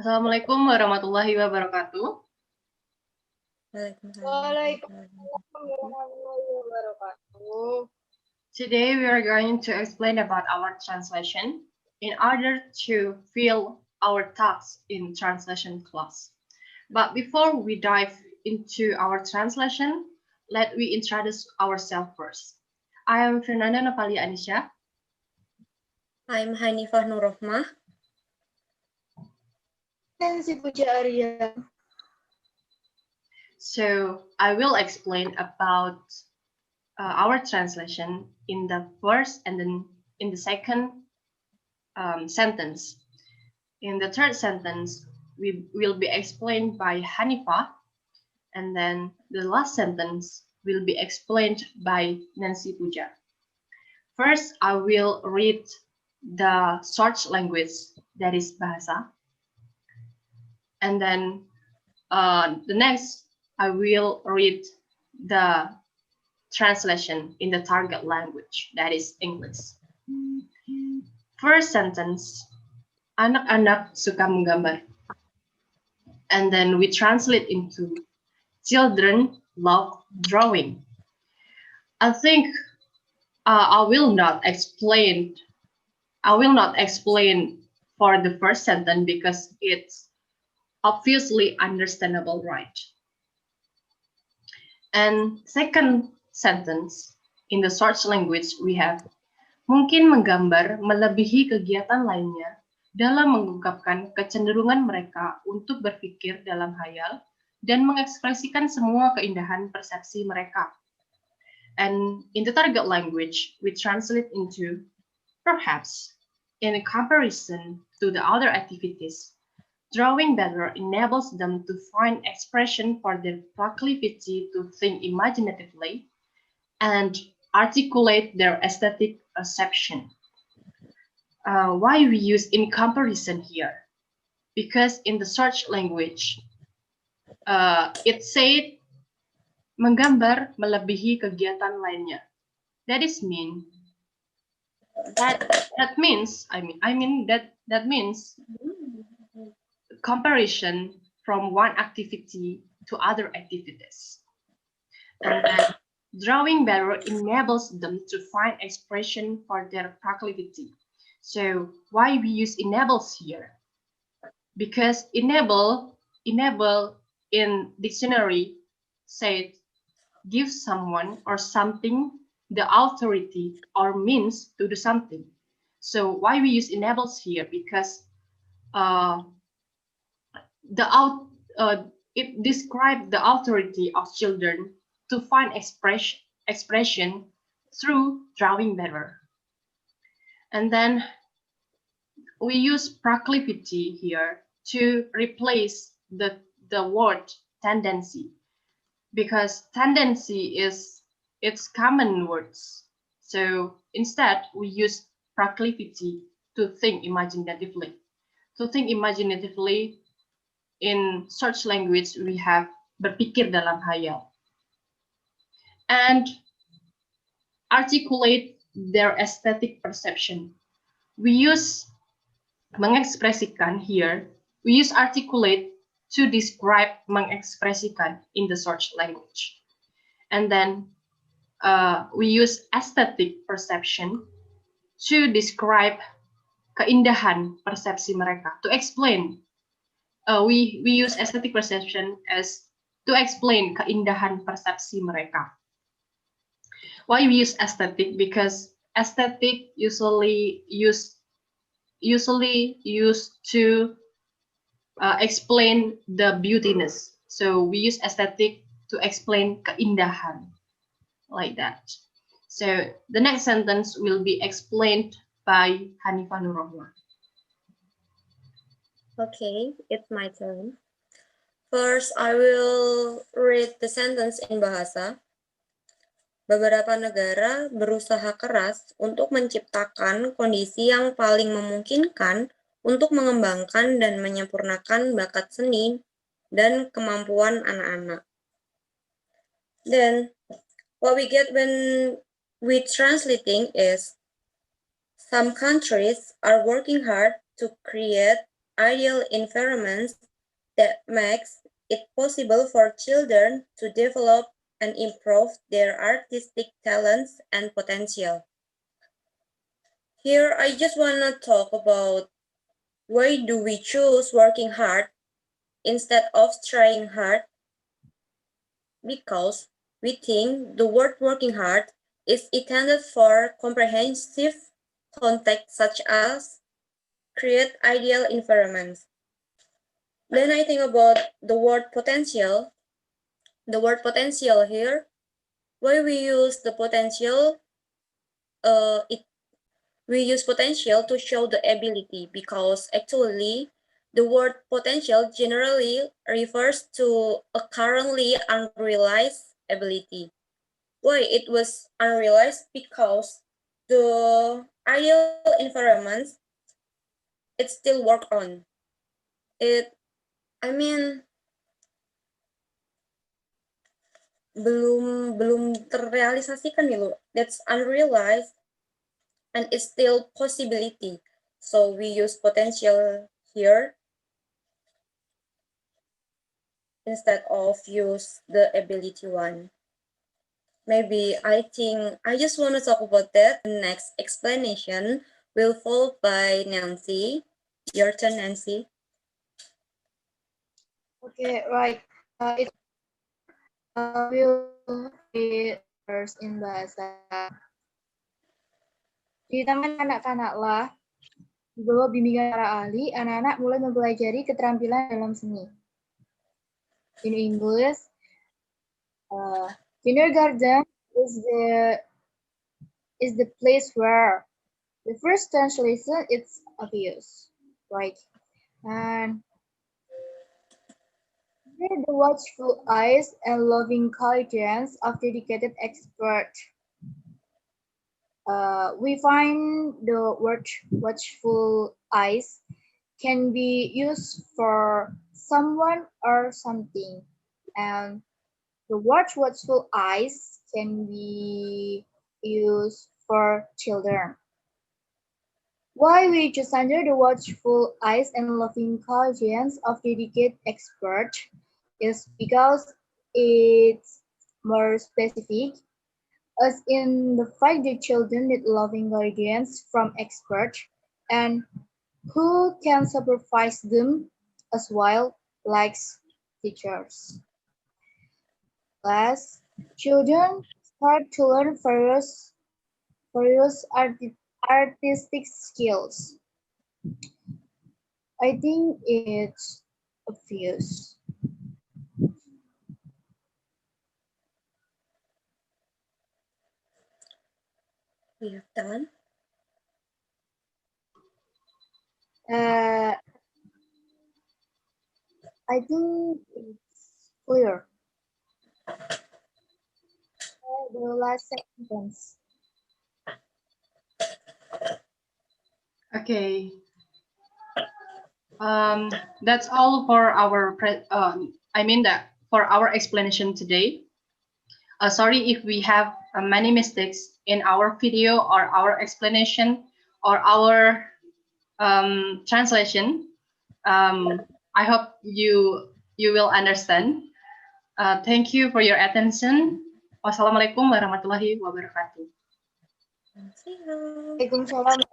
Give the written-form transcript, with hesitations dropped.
Assalamualaikum warahmatullahi wabarakatuh. Waalaikumsalam warahmatullahi wabarakatuh. Today we are going to explain about our translation in order to fill our tasks in translation class. But before we dive into our translation, let we introduce ourselves first. I am Fernanda Nopali Anisha. I'm Hanifah Nurrohmah. Nency Puja Arya. So I will explain about our translation in the first and then in the second sentence. In the third sentence, we will be explained by Hanifah, and then the last sentence will be explained by Nency Puja. First, I will read the source language, that is Bahasa. And then the next, I will read the translation in the target language, that is English. First sentence, anak-anak suka menggambar. And then we translate into children love drawing. I think I will not explain for the first sentence because it's obviously understandable, right? And second sentence, in the source language we have, mungkin menggambar melebihi kegiatan lainnya dalam mengungkapkan kecenderungan mereka untuk berpikir dalam hayal dan mengekspresikan semua keindahan persepsi mereka. And in the target language, we translate into, perhaps, in comparison to the other activities, drawing better enables them to find expression for their proclivity to think imaginatively and articulate their aesthetic perception. Why we use in comparison here? Because in the search language, it said menggambar melebihi kegiatan lainnya. That means comparison from one activity to other activities. And then drawing better enables them to find expression for their proclivity. So why we use enables here? Because enable in dictionary said give someone or something the authority or means to do something. So why we use enables here? Because it describes the authority of children to find expression through drawing better. And then we use proclivity here to replace the word tendency, because tendency is its common words. So instead we use proclivity to think imaginatively. To think imaginatively, in search language we have berpikir dalam hayal. And articulate their aesthetic perception. We use mengekspresikan here, we use articulate to describe mengekspresikan in the search language. And then we use aesthetic perception to describe keindahan persepsi mereka, to explain. We use aesthetic perception as to explain keindahan persepsi mereka. Why we use aesthetic? Because aesthetic usually used to explain the beautiness. So we use aesthetic to explain keindahan, like that. So the next sentence will be explained by Hanifah Nurrohmah. Okay, it's my turn. First, I will read the sentence in Bahasa. Beberapa negara berusaha keras untuk menciptakan kondisi yang paling memungkinkan untuk mengembangkan dan menyempurnakan bakat seni dan kemampuan anak-anak. Then, what we get when we translating is, some countries are working hard to create ideal environments that makes it possible for children to develop and improve their artistic talents and potential. Here, I just want to talk about why do we choose working hard instead of trying hard? Because we think the word working hard is intended for comprehensive context such as create ideal environments. Then I think about the word potential. The word potential here, why we use the potential, we use potential to show the ability because actually the word potential generally refers to a currently unrealized ability. Why it was unrealized? Because the ideal environments it still work on. I mean belum terrealisasikan gitu. That's unrealized and it's still possibility. So we use potential here instead of use the ability one. Maybe I think I just want to talk about that. The next explanation will followed by Nancy. Your turn, Nancy. Okay, right. It will read first in bahasa. Di taman kanak-kanak lah, di bawah bimbingan para ahli, anak-anak mulai mempelajari keterampilan dalam seni. In English, kindergarten is the place where the first translation it's obvious, right? And the watchful eyes and loving guidance of dedicated experts. We find the word watchful eyes can be used for someone or something, and the word watchful eyes can be used for children. Why we choose under the watchful eyes and loving guidance of dedicated experts is because it's more specific, as in the fact that children need loving guidance from experts and who can supervise them as well, like teachers. Last, children start to learn various artistic skills. I think it's obvious. We have done. I think it's clear. The last sentence. Okay. That's all for our for our explanation today. Sorry if we have many mistakes in our video or our explanation or our translation. I hope you will understand. Thank you for your attention. Wassalamualaikum warahmatullahi wabarakatuh. See you. Waalaikumsalam.